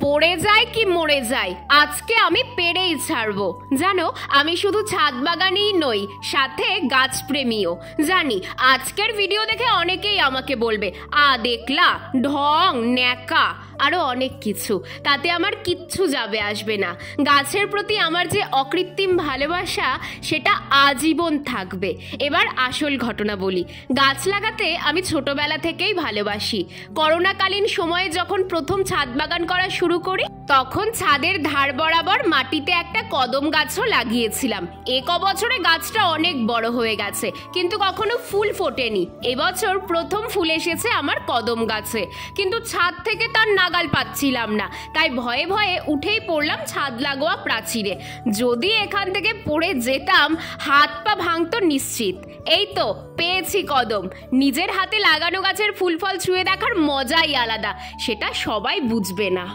পড়ে যায় কি মরে যায়, আজকে আমি পেরেই ছাড়বো। জানো, আমি শুধু ছাদ বাগানেই নই, সাথে গাছপ্রেমীও। জানি আজকের ভিডিও দেখে অনেকেই আমাকে বলবে, দেখলা, ঢং, ন্যাকা, আরো অনেক কিছু। তাতে আমার কিচ্ছু যাবে আসবে না। গাছের প্রতি আমার যে অকৃত্রিম ভালোবাসা, সেটা আজীবন থাকবে। এবার আসল ঘটনা বলি। গাছ লাগাতে আমি ছোটবেলা থেকেই ভালোবাসি। করোনাকালীন সময়ে যখন প্রথম ছাদ বাগান করা শুরু করি, তখন ছাদের ধার বরাবর মাটিতে একটা কদম গাছও লাগিয়েছিলাম। বছরে গাছটা অনেক বড় হয়ে গেছে, কিন্তু কখনো ফুল ফোটেনি। এবছর প্রথম ফুল এসেছে আমার কদম গাছে, কিন্তু ছাদ থেকে তার নাগাল পাচ্ছিলাম না। তাই ভয়ে ভয়ে উঠেই পড়লাম ছাদ লাগোয়া প্রাচীরে। যদি এখান থেকে পড়ে যেতাম, হাত পা ভাঙতো নিশ্চিত। এই তো পেয়েছি কদম। নিজের হাতে লাগানো গাছের ফুল ফল ছুঁয়ে দেখার মজাই আলাদা, সেটা সবাই বুঝবে না।